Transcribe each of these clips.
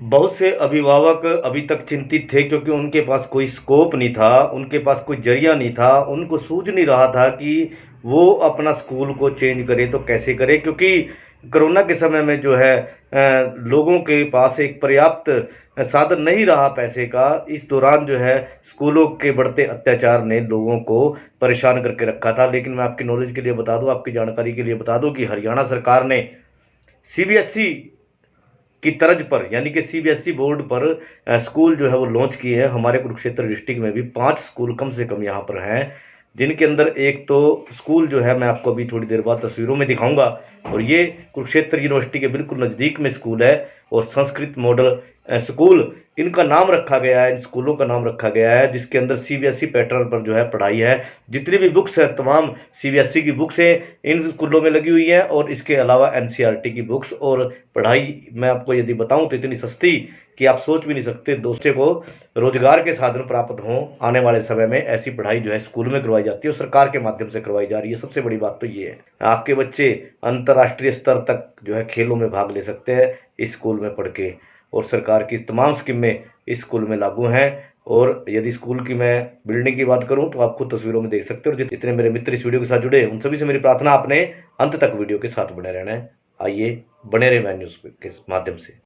बहुत से अभिभावक अभी तक चिंतित थे क्योंकि उनके पास कोई स्कोप नहीं था, उनके पास कोई ज़रिया नहीं था, उनको सूझ नहीं रहा था कि वो अपना स्कूल को चेंज करें तो कैसे करें, क्योंकि कोरोना के समय में जो है लोगों के पास एक पर्याप्त साधन नहीं रहा पैसे का। इस दौरान जो है स्कूलों के बढ़ते अत्याचार ने लोगों को परेशान करके रखा था। लेकिन मैं आपकी नॉलेज के लिए बता दूँ, आपकी जानकारी के लिए बता दूँ कि हरियाणा सरकार ने सीबीएसई की तर्ज पर यानी कि सीबीएसई बोर्ड पर स्कूल जो है वो लॉन्च किए हैं। हमारे कुरुक्षेत्र डिस्ट्रिक्ट में भी 5 स्कूल कम से कम यहाँ पर हैं, जिनके अंदर एक तो स्कूल जो है मैं आपको अभी थोड़ी देर बाद तस्वीरों में दिखाऊंगा, और ये कुरुक्षेत्र यूनिवर्सिटी के बिल्कुल नज़दीक में स्कूल है। और संस्कृत मॉडल स्कूल इनका नाम रखा गया है, इन स्कूलों का नाम रखा गया है, जिसके अंदर सीबीएसई पैटर्न पर जो है पढ़ाई है। जितनी भी बुक्स है तमाम सीबीएसई की बुक्स हैं इन स्कूलों में लगी हुई हैं, और इसके अलावा एनसीईआरटी की बुक्स और पढ़ाई मैं आपको यदि बताऊं तो इतनी सस्ती कि आप सोच भी नहीं सकते। दोस्तों को रोजगार के साधन प्राप्त हों आने वाले समय में, ऐसी पढ़ाई जो है स्कूल में करवाई जाती है और सरकार के माध्यम से करवाई जा रही है। सबसे बड़ी बात तो ये है, आपके बच्चे अंतर्राष्ट्रीय स्तर तक जो है खेलों में भाग ले सकते हैं इस स्कूल में पढ़ के, और सरकार की तमाम स्कीमें इस स्कूल में लागू हैं। और यदि स्कूल की मैं बिल्डिंग की बात करूं तो आप खुद तस्वीरों में देख सकते हो। और जितने मेरे मित्र इस वीडियो के साथ जुड़े उन सभी से मेरी प्रार्थना, आपने अंत तक वीडियो के साथ बने रहना है। आइए बने रहे न्यूज़ के माध्यम से।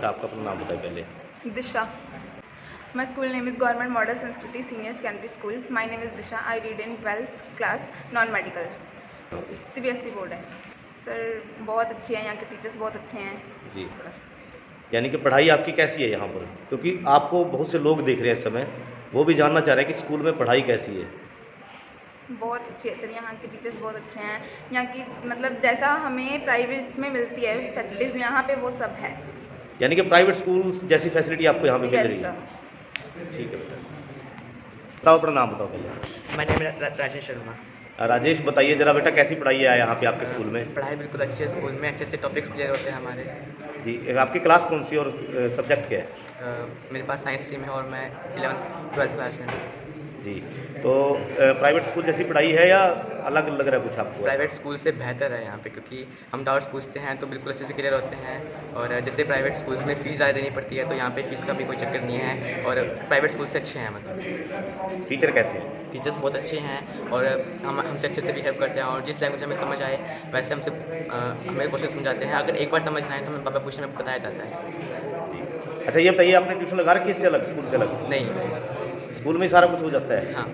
आपका अपना नाम बताइए पहले। दिशा। My school name is Government Model Sanskriti Senior Secondary School. My name is Disha. I read in 12th class non-medical. CBSE board है सर। बहुत अच्छे हैं यहाँ के टीचर्स, बहुत अच्छे हैं जी सर। यानी कि पढ़ाई आपकी कैसी है यहाँ पर, क्योंकि आपको बहुत से लोग देख रहे हैं इस समय, वो भी जानना चाह रहे हैं कि स्कूल में पढ़ाई कैसी है। बहुत अच्छी है सर, यहाँ के टीचर्स बहुत अच्छे हैं। यहाँ की मतलब जैसा हमें प्राइवेट में मिलती है फैसिलिटीज़ यहाँ पे वो सब है। यानी कि प्राइवेट स्कूल जैसी फैसिलिटी आपको यहाँ पे मिल रही है। सर ठीक है बेटा, बताओ अपना नाम बताओ पहले। मैं नाम राजेश शर्मा। राजेश, बताइए जरा बेटा कैसी पढ़ाई है यहाँ पे आपके स्कूल में। पढ़ाई बिल्कुल अच्छी है, स्कूल में अच्छे से टॉपिक्स क्लियर होते हैं हमारे। जी, आपकी क्लास कौन सी और सब्जेक्ट क्या है। मेरे पास साइंस स्ट्रीम है और मैं 11th 12th क्लास में। जी, तो प्राइवेट स्कूल जैसी पढ़ाई है या अलग लग रहा है कुछ आपको। प्राइवेट स्कूल से बेहतर है यहाँ पे, क्योंकि हम डाउट्स पूछते हैं तो बिल्कुल अच्छे से क्लियर होते हैं। और जैसे प्राइवेट स्कूल्स में फ़ीस ज़्यादा देनी पड़ती है, तो यहाँ पे फ़ीस का भी कोई चक्कर नहीं है। और प्राइवेट स्कूल से अच्छे हैं, मतलब टीचर कैसे हैं। टीचर्स बहुत अच्छे हैं और हमसे अच्छे से भी हेल्प करते हैं। और जिस लैंग्वेज हमें समझ आए वैसे हमसे हमें क्वेश्चन समझाते हैं। अगर एक बार समझ ना आए तो हमें बाबा क्वेश्चन में बताया जाता है। अच्छा, ये बताइए आपने ट्यूशन लगा रखी है इससे अलग, स्कूल से अलग। नहीं, स्कूल में ही सारा कुछ हो जाता है। हाँ।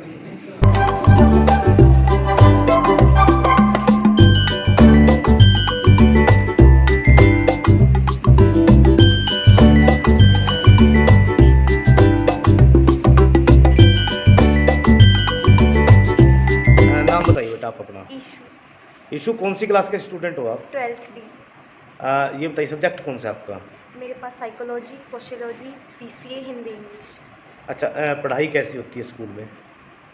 यीशु कौन सी क्लास के स्टूडेंट हो आप? 12th D. ये बताइए सब्जेक्ट कौन सा है आपका? मेरे पास psychology, sociology, PCA, Hindi, English. अच्छा, पढ़ाई कैसी होती है स्कूल में?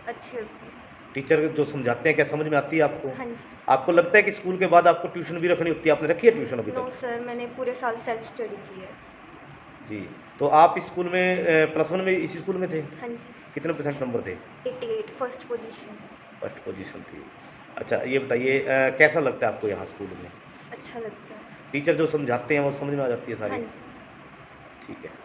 अच्छी होती है। टीचर जो समझाते हैं क्या समझ में आती है आपको? हाँ जी। आपको लगता है कि स्कूल के बाद आपको ट्यूशन भी रखनी होती है? आपने रखी है ट्यूशन अभी नो तक? सर, मैंने पूरे साल सेल्फ स्टडी की है। जी। तो आप इस स्कूल में +1 में इसी स्कूल में थे? हाँ जी। कितने % नंबर थे? 88 फर्स्ट पोजीशन। फर्स्ट पोजीशन थी। अच्छा, ये बताइए कैसा लगता है आपको यहाँ स्कूल में? अच्छा लगता है। टीचर जो समझाते हैं वो समझ में आ जाती है हाँ सारी? जी। ठीक है।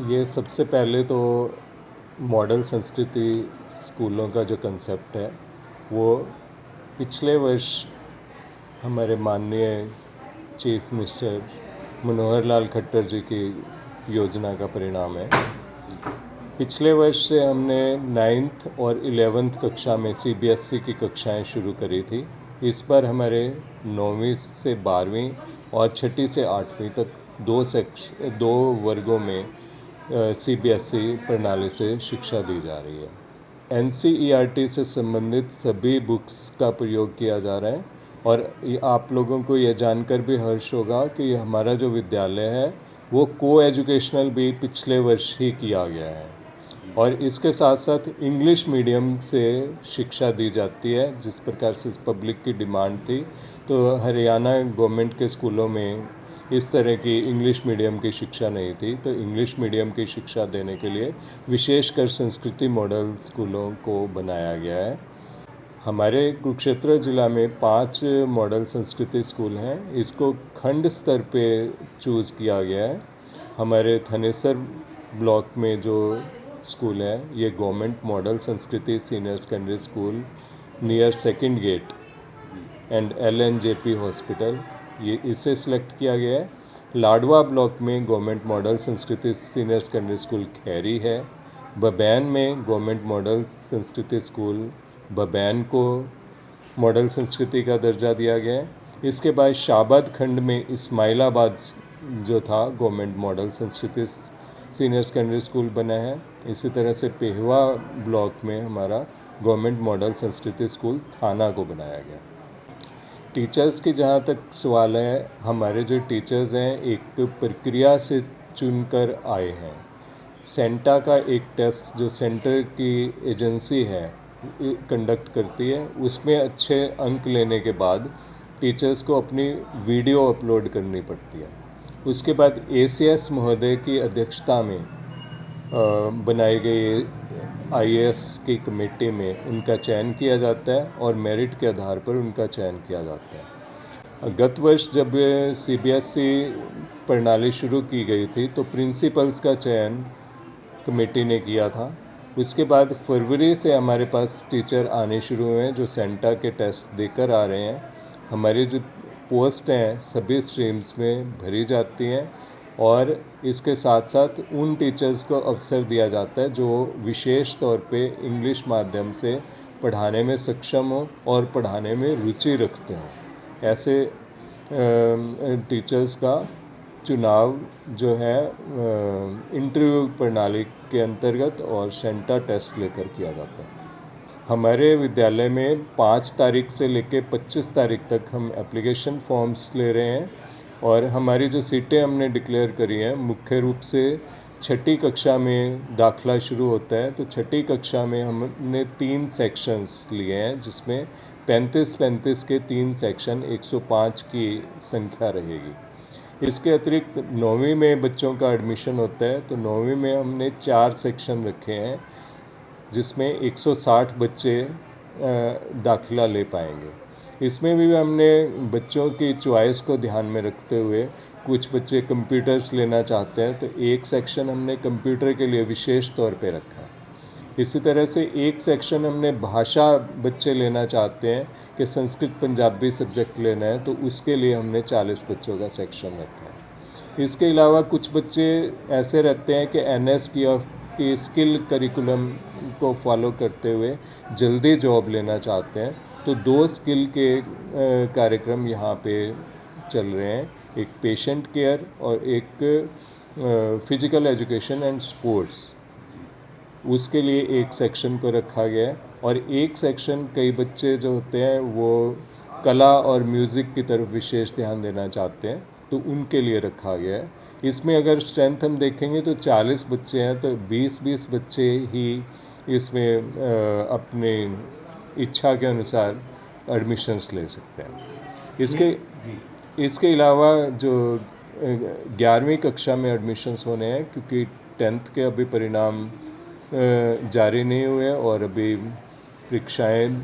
ये सबसे पहले तो मॉडल संस्कृति स्कूलों का जो कंसेप्ट है वो पिछले वर्ष हमारे माननीय चीफ मिनिस्टर मनोहर लाल खट्टर जी की योजना का परिणाम है। पिछले वर्ष से हमने 9th और 11th कक्षा में CBSE की कक्षाएं शुरू करी थी। इस बार हमारे 9वीं से 12वीं और 6ठी से 8वीं तक दो वर्गों में CBSE प्रणाली से शिक्षा दी जा रही है। NCERT से संबंधित सभी बुक्स का प्रयोग किया जा रहा है और आप लोगों को यह जानकर भी हर्ष होगा कि हमारा जो विद्यालय है वो को-एजुकेशनल भी पिछले वर्ष ही किया गया है और इसके साथ साथ इंग्लिश मीडियम से शिक्षा दी जाती है। जिस प्रकार से पब्लिक की डिमांड थी तो हरियाणा गवर्नमेंट के स्कूलों में इस तरह की इंग्लिश मीडियम की शिक्षा नहीं थी, तो इंग्लिश मीडियम की शिक्षा देने के लिए विशेषकर संस्कृति मॉडल स्कूलों को बनाया गया है। हमारे कुरुक्षेत्र ज़िला में 5 मॉडल संस्कृति स्कूल हैं। इसको खंड स्तर पे चूज़ किया गया है। हमारे थनेसर ब्लॉक में जो स्कूल है ये government model Sanskriti senior secondary school near second gate and LNJP hospital, ये इसे सिलेक्ट किया गया है। लाडवा ब्लॉक में government model Sanskriti senior secondary school Khairi है। बबैन में government model Sanskriti school Babain को मॉडल संस्कृति का दर्जा दिया गया है। इसके बाद शाबाद खंड में इस्माइलाबाद जो था government model Sanskriti senior secondary school बना है। इसी तरह से पेहवा ब्लॉक में हमारा गवर्नमेंट मॉडल संस्कृति स्कूल थाना को बनाया गया। टीचर्स की जहाँ तक सवाल है, हमारे जो टीचर्स हैं एक प्रक्रिया से चुनकर आए हैं। सेंटा का एक टेस्ट जो सेंटर की एजेंसी है कंडक्ट करती है, उसमें अच्छे अंक लेने के बाद टीचर्स को अपनी वीडियो अपलोड करनी पड़ती है। उसके बाद ACS महोदय की अध्यक्षता में बनाई गई IAS की कमेटी में उनका चयन किया जाता है और मेरिट के आधार पर उनका चयन किया जाता है। गत वर्ष जब CBSE प्रणाली शुरू की गई थी तो प्रिंसिपल्स का चयन कमेटी ने किया था। उसके बाद फरवरी से हमारे पास टीचर आने शुरू हुए हैं जो सेंटा के टेस्ट देकर आ रहे हैं। हमारी जो पोस्ट हैं सभी स्ट्रीम्स में भरी जाती हैं और इसके साथ साथ उन टीचर्स को अवसर दिया जाता है जो विशेष तौर पे इंग्लिश माध्यम से पढ़ाने में सक्षम हो और पढ़ाने में रुचि रखते हों। ऐसे टीचर्स का चुनाव जो है इंटरव्यू प्रणाली के अंतर्गत और सेंटा टेस्ट लेकर किया जाता है। हमारे विद्यालय में 5 तारीख से लेकर 25 तारीख तक हम एप्लीकेशन फॉर्म्स ले रहे हैं और हमारी जो सीटें हमने डिक्लेयर करी हैं मुख्य रूप से छठी कक्षा में दाखिला शुरू होता है। तो छठी कक्षा में हमने 3 सेक्शंस लिए हैं जिसमें 35-35 के 3 सेक्शन 105 की संख्या रहेगी। इसके अतिरिक्त 9वीं में बच्चों का एडमिशन होता है तो 9वीं में हमने 4 सेक्शन रखे हैं जिसमें 160 बच्चे दाखिला ले पाएंगे। इसमें भी हमने बच्चों की चॉइस को ध्यान में रखते हुए कुछ बच्चे कंप्यूटर्स लेना चाहते हैं तो एक सेक्शन हमने कंप्यूटर के लिए विशेष तौर पे रखा है। इसी तरह से एक सेक्शन हमने भाषा बच्चे लेना चाहते हैं कि संस्कृत पंजाबी सब्जेक्ट लेना है तो उसके लिए हमने 40 बच्चों का सेक्शन रखा है। इसके अलावा कुछ बच्चे ऐसे रहते हैं कि NS की स्किल करिकुलम को फॉलो करते हुए जल्दी जॉब लेना चाहते हैं तो 2 स्किल के कार्यक्रम यहाँ पे चल रहे हैं, एक पेशेंट केयर और एक फिजिकल एजुकेशन एंड स्पोर्ट्स। उसके लिए एक सेक्शन को रखा गया है और एक सेक्शन कई बच्चे जो होते हैं वो कला और म्यूज़िक की तरफ विशेष ध्यान देना चाहते हैं तो उनके लिए रखा गया है। इसमें अगर स्ट्रेंथ हम देखेंगे तो 40 बच्चे हैं तो 20-20 बच्चे ही इसमें अपनी इच्छा के अनुसार एडमिशन्स ले सकते हैं। इसके अलावा जो 11वीं कक्षा में एडमिशन्स होने हैं क्योंकि 10th के अभी परिणाम जारी नहीं हुए और अभी परीक्षाएं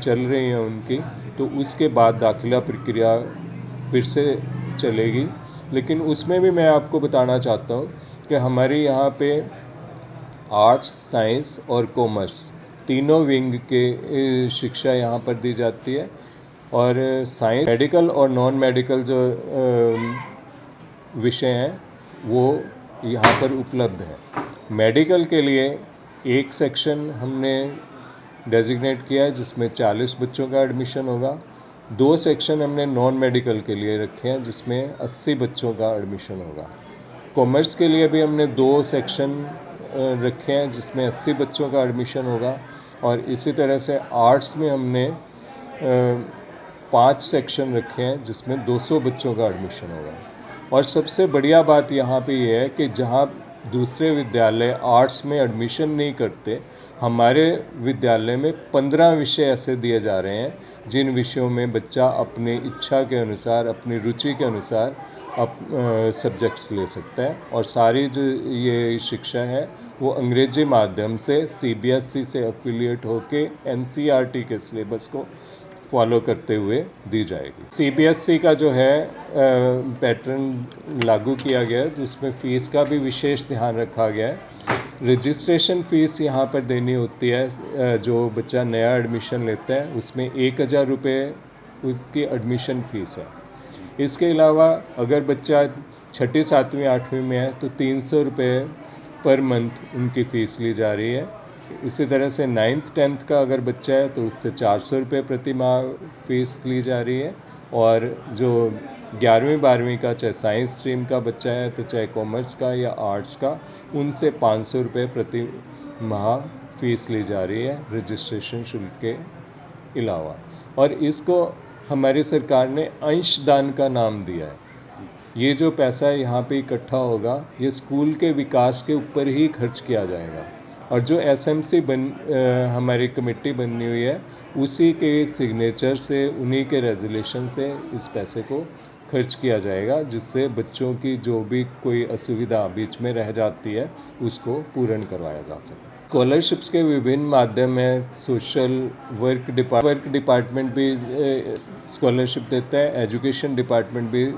चल रही हैं उनकी, तो उसके बाद दाखिला प्रक्रिया फिर से चलेगी। लेकिन उसमें भी मैं आपको बताना चाहता हूँ कि हमारे यहाँ पे आर्ट्स, साइंस और कॉमर्स तीनों विंग के शिक्षा यहाँ पर दी जाती है और साइंस, मेडिकल और नॉन मेडिकल जो विषय हैं वो यहाँ पर उपलब्ध है। मेडिकल के लिए एक सेक्शन हमने डेजिग्नेट किया है जिसमें 40 बच्चों का एडमिशन होगा। 2 सेक्शन हमने नॉन मेडिकल के लिए रखे हैं जिसमें 80 बच्चों का एडमिशन होगा। कॉमर्स के लिए भी हमने 2 सेक्शन रखे हैं जिसमें 80 बच्चों का एडमिशन होगा और इसी तरह से आर्ट्स में हमने 5 सेक्शन रखे हैं जिसमें 200 बच्चों का एडमिशन होगा। और सबसे बढ़िया बात यहाँ पे ये है कि जहाँ दूसरे विद्यालय आर्ट्स में एडमिशन नहीं करते, हमारे विद्यालय में 15 विषय ऐसे दिए जा रहे हैं जिन विषयों में बच्चा अपनी इच्छा के अनुसार, अपनी रुचि के अनुसार सब्जेक्ट्स ले सकता है। और सारी जो ये शिक्षा है वो अंग्रेजी माध्यम से CBSE से एफिलिएट होके NCERT के सिलेबस को फॉलो करते हुए दी जाएगी। CBSE का जो है पैटर्न लागू किया गया है तो उसमें फ़ीस का भी विशेष ध्यान रखा गया है। रजिस्ट्रेशन फ़ीस यहाँ पर देनी होती है, जो बच्चा नया एडमिशन लेता है उसमें 1000 रुपये उसकी एडमिशन फ़ीस है। इसके अलावा अगर बच्चा 6ठी, 7वीं, 8वीं में है तो 300 रुपये पर मंथ उनकी फ़ीस ली जा रही है। इसी तरह से 9th, 10th का अगर बच्चा है तो उससे 400 रुपये प्रति माह फ़ीस ली जा रही है और जो 11वीं 12वीं का चाहे साइंस स्ट्रीम का बच्चा है तो चाहे कॉमर्स का या आर्ट्स का, उनसे 500 रुपये प्रति माह फ़ीस ली जा रही है रजिस्ट्रेशन शुल्क के अलावा। और इसको हमारी सरकार ने अंशदान का नाम दिया है। ये जो पैसा यहाँ पे इकट्ठा होगा ये स्कूल के विकास के ऊपर ही खर्च किया जाएगा, और जो एसएमसी हमारी कमेटी बननी हुई है उसी के सिग्नेचर से, उन्हीं के रेजोल्यूशन से इस पैसे को खर्च किया जाएगा, जिससे बच्चों की जो भी कोई असुविधा बीच में रह जाती है उसको पूर्ण करवाया जा सके। स्कॉलरशिप्स के विभिन्न माध्यम हैं। सोशल वर्क डिपार्टमेंट भी स्कॉलरशिप देता है, एजुकेशन डिपार्टमेंट भी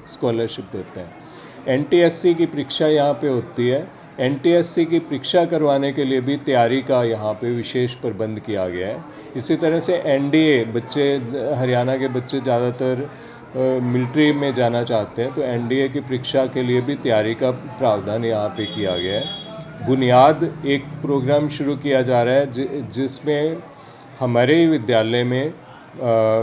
स्कॉलरशिप देता है। एनटीएससी की परीक्षा यहाँ पे होती है। एनटीएससी की परीक्षा करवाने के लिए भी तैयारी का यहाँ पे विशेष प्रबंध किया गया है। इसी तरह से एनडीए बच्चे, हरियाणा के बच्चे ज़्यादातर मिलिट्री में जाना चाहते हैं, तो एनडीए की परीक्षा के लिए भी तैयारी का प्रावधान यहाँ पे किया गया है। बुनियाद एक प्रोग्राम शुरू किया जा रहा है जिसमें हमारे ही विद्यालय में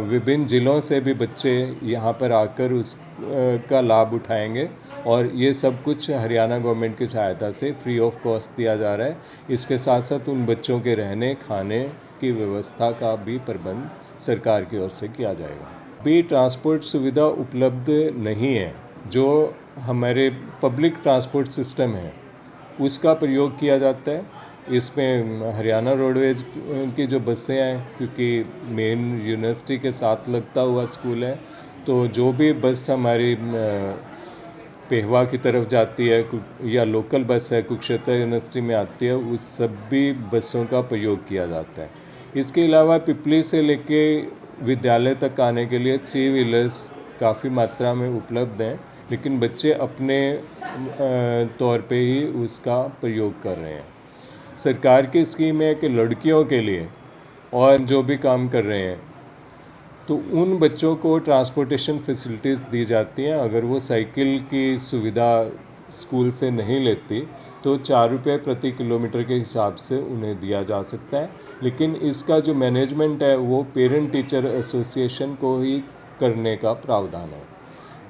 विभिन्न ज़िलों से भी बच्चे यहाँ पर आकर उस का लाभ उठाएंगे, और ये सब कुछ हरियाणा गवर्नमेंट की सहायता से फ्री ऑफ कॉस्ट दिया जा रहा है। इसके साथ साथ उन बच्चों के रहने खाने की व्यवस्था का भी प्रबंध सरकार की ओर से किया जाएगा। अभी ट्रांसपोर्ट सुविधा उपलब्ध नहीं है। जो हमारे पब्लिक ट्रांसपोर्ट सिस्टम है उसका प्रयोग किया जाता है। इसमें हरियाणा रोडवेज की जो बसें हैं, क्योंकि मेन यूनिवर्सिटी के साथ लगता हुआ स्कूल है, तो जो भी बस हमारी पेहवा की तरफ जाती है या लोकल बस है कुरुक्षेत्र यूनिवर्सिटी में आती है, उस सभी बसों का प्रयोग किया जाता है। इसके अलावा पिपली से लेके विद्यालय तक आने के लिए 3 व्हीलर्स काफ़ी मात्रा में उपलब्ध हैं, लेकिन बच्चे अपने तौर पे ही उसका प्रयोग कर रहे हैं। सरकार की स्कीम है कि लड़कियों के लिए और जो भी काम कर रहे हैं तो उन बच्चों को ट्रांसपोर्टेशन फैसिलिटीज़ दी जाती हैं। अगर वो साइकिल की सुविधा स्कूल से नहीं लेती तो 4 रुपये प्रति किलोमीटर के हिसाब से उन्हें दिया जा सकता है, लेकिन इसका जो मैनेजमेंट है वो पेरेंट टीचर एसोसिएशन को ही करने का प्रावधान है।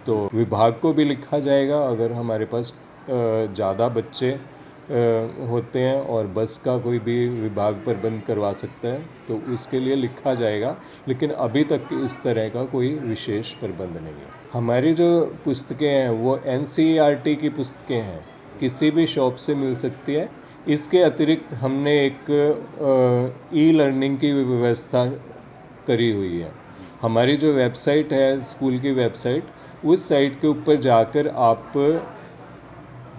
तो विभाग को भी लिखा जाएगा, अगर हमारे पास ज़्यादा बच्चे होते हैं और बस का कोई भी विभाग प्रबंध करवा सकता है तो इसके लिए लिखा जाएगा, लेकिन अभी तक इस तरह का कोई विशेष प्रबंध नहीं है। हमारी जो पुस्तकें हैं वो एनसीईआरटी की पुस्तकें हैं, किसी भी शॉप से मिल सकती है। इसके अतिरिक्त हमने एक ई लर्निंग की व्यवस्था करी हुई है। हमारी जो वेबसाइट है स्कूल की वेबसाइट, उस साइट के ऊपर जाकर आप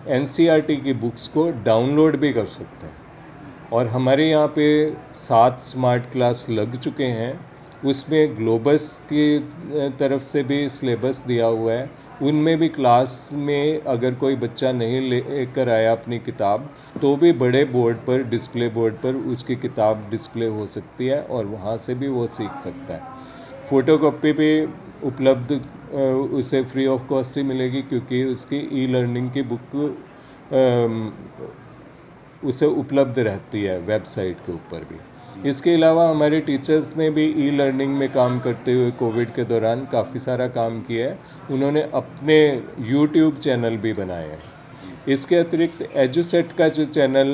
एनसीईआरटी की बुक्स को डाउनलोड भी कर सकते हैं। और हमारे यहाँ पे 7 स्मार्ट क्लास लग चुके हैं, उसमें ग्लोबस की तरफ से भी सिलेबस दिया हुआ है। उनमें भी क्लास में अगर कोई बच्चा नहीं लेकर आया अपनी किताब तो भी बड़े बोर्ड पर, डिस्प्ले बोर्ड पर उसकी किताब डिस्प्ले हो सकती है और वहाँ से भी वो सीख सकता है। फ़ोटोकॉपी भी उपलब्ध उसे फ्री ऑफ कॉस्ट ही मिलेगी, क्योंकि उसकी ई लर्निंग की बुक उसे उपलब्ध रहती है वेबसाइट के ऊपर भी। इसके अलावा हमारे टीचर्स ने भी ई लर्निंग में काम करते हुए कोविड के दौरान काफ़ी सारा काम किया है। उन्होंने अपने यूट्यूब चैनल भी बनाए हैं। इसके अतिरिक्त एजुसेट का जो चैनल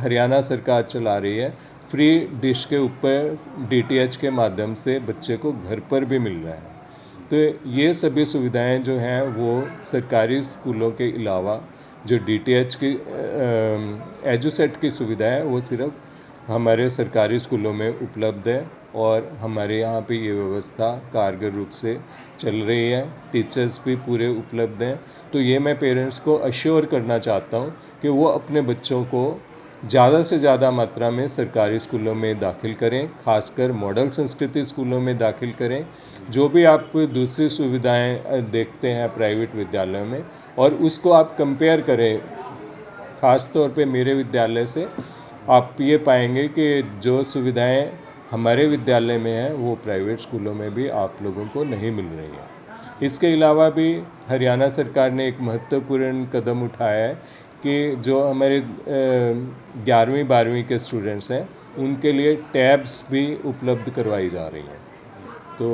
हरियाणा सरकार चला रही है, फ्री डिश के ऊपर डीटीएच के माध्यम से बच्चे को घर पर भी मिल रहा है। तो ये सभी सुविधाएं जो हैं वो सरकारी स्कूलों के अलावा जो डीटीएच की एजुसेट की सुविधा है वो सिर्फ हमारे सरकारी स्कूलों में उपलब्ध है, और हमारे यहाँ पे ये व्यवस्था कारगर रूप से चल रही है। टीचर्स भी पूरे उपलब्ध हैं। तो ये मैं पेरेंट्स को अश्योर करना चाहता हूँ कि वो अपने बच्चों को ज़्यादा से ज़्यादा मात्रा में सरकारी स्कूलों में दाखिल करें, खासकर मॉडल संस्कृति स्कूलों में दाखिल करें। जो भी आप दूसरी सुविधाएं देखते हैं प्राइवेट विद्यालयों में, और उसको आप कंपेयर करें ख़ास तौर पे मेरे विद्यालय से, आप ये पाएंगे कि जो सुविधाएं हमारे विद्यालय में हैं वो प्राइवेट स्कूलों में भी आप लोगों को नहीं मिल रही हैं। इसके अलावा भी हरियाणा सरकार ने एक महत्वपूर्ण कदम उठाया है कि जो हमारे 11वीं 12वीं के स्टूडेंट्स हैं उनके लिए टैब्स भी उपलब्ध करवाई जा रही हैं। तो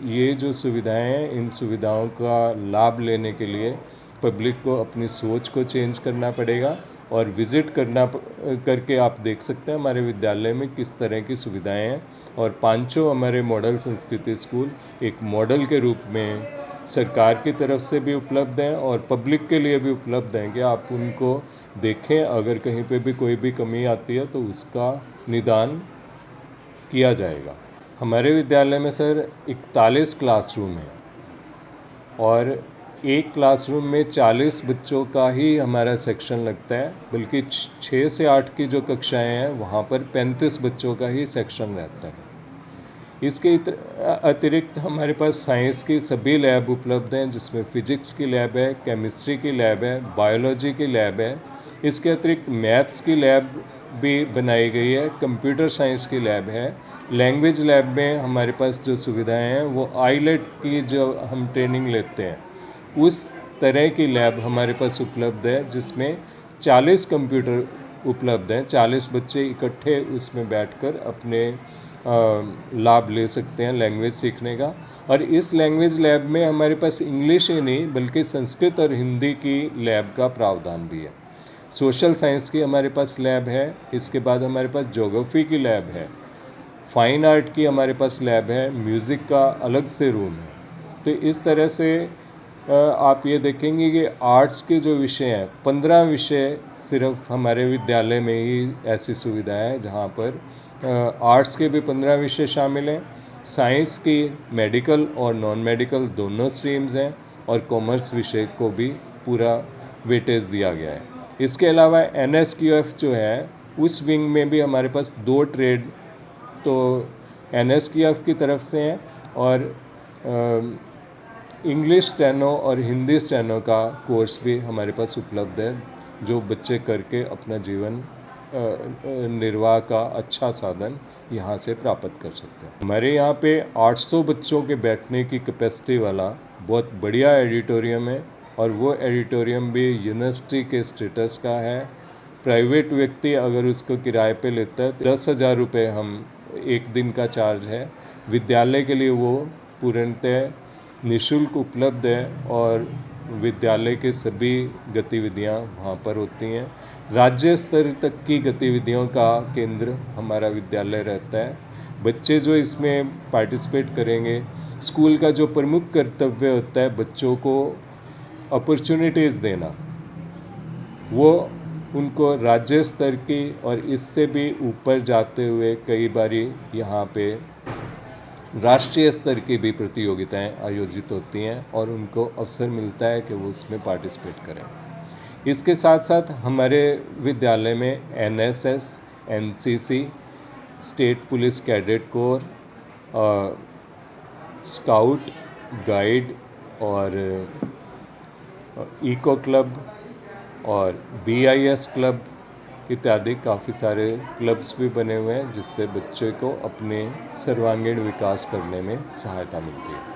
ये जो सुविधाएं हैं, इन सुविधाओं का लाभ लेने के लिए पब्लिक को अपनी सोच को चेंज करना पड़ेगा और विज़िट करके आप देख सकते हैं हमारे विद्यालय में किस तरह की सुविधाएं हैं। और पांचों हमारे मॉडल संस्कृति स्कूल एक मॉडल के रूप में सरकार की तरफ से भी उपलब्ध हैं और पब्लिक के लिए भी उपलब्ध हैं कि आप उनको देखें। अगर कहीं पे भी कोई भी कमी आती है तो उसका निदान किया जाएगा। हमारे विद्यालय में सर 41 क्लासरूम हैं और एक क्लासरूम में 40 बच्चों का ही हमारा सेक्शन लगता है, बल्कि 6 से 8 की जो कक्षाएं हैं वहाँ पर 35 बच्चों का ही सेक्शन रहता है। इसके अतिरिक्त हमारे पास साइंस की सभी लैब उपलब्ध हैं, जिसमें फिजिक्स की लैब है, केमिस्ट्री की लैब है, बायोलॉजी की लैब है। इसके अतिरिक्त मैथ्स की लैब भी बनाई गई है, कंप्यूटर साइंस की लैब है। लैंग्वेज लैब में हमारे पास जो सुविधाएं हैं वो आईलेट की जो हम ट्रेनिंग लेते हैं उस तरह की लैब हमारे पास उपलब्ध है, जिसमें 40 कंप्यूटर उपलब्ध हैं। 40 बच्चे इकट्ठे उसमें बैठकर अपने लाभ ले सकते हैं लैंग्वेज सीखने का। और इस लैंग्वेज लैब में हमारे पास इंग्लिश ही नहीं बल्कि संस्कृत और हिंदी की लैब का प्रावधान भी है। सोशल साइंस की हमारे पास लैब है। इसके बाद हमारे पास ज्योग्राफी की लैब है, फाइन आर्ट की हमारे पास लैब है, म्यूज़िक का अलग से रूम है। तो इस तरह से आप ये देखेंगे कि आर्ट्स के जो विषय हैं 15 विषय सिर्फ हमारे विद्यालय में ही ऐसी सुविधा है जहाँ पर आर्ट्स के भी 15 विषय शामिल हैं। साइंस की मेडिकल और नॉन मेडिकल दोनों स्ट्रीम्स हैं और कॉमर्स विषय को भी पूरा वेटेज दिया गया है। इसके अलावा NSQF जो है उस विंग में भी हमारे पास 2 ट्रेड तो NSQF की तरफ से हैं और इंग्लिश स्टेनो और हिंदी स्टेनो का कोर्स भी हमारे पास उपलब्ध है, जो बच्चे करके अपना जीवन निर्वाह का अच्छा साधन यहाँ से प्राप्त कर सकते हैं। हमारे यहाँ पे 800 बच्चों के बैठने की कैपेसिटी वाला बहुत बढ़िया एडिटोरियम है और वो एडिटोरियम भी यूनिवर्सिटी के स्टेटस का है। प्राइवेट व्यक्ति अगर उसको किराए पे लेता है 10,000 रुपये हम एक दिन का चार्ज है। विद्यालय के लिए वो पूर्णतः निःशुल्क उपलब्ध है और विद्यालय के सभी गतिविधियां वहाँ पर होती हैं। राज्य स्तर तक की गतिविधियों का केंद्र हमारा विद्यालय रहता है। बच्चे जो इसमें पार्टिसिपेट करेंगे, स्कूल का जो प्रमुख कर्तव्य होता है बच्चों को अपॉर्चुनिटीज़ देना, वो उनको राज्य स्तर की और इससे भी ऊपर जाते हुए कई बारी यहाँ पे राष्ट्रीय स्तर की भी प्रतियोगिताएं आयोजित होती हैं और उनको अवसर मिलता है कि वो उसमें पार्टिसिपेट करें। इसके साथ साथ हमारे विद्यालय में NSS, NCC, state police cadet corps, scout guide और इको क्लब और BIS क्लब इत्यादि काफ़ी सारे क्लब्स भी बने हुए हैं, जिससे बच्चे को अपने सर्वांगीण विकास करने में सहायता मिलती है।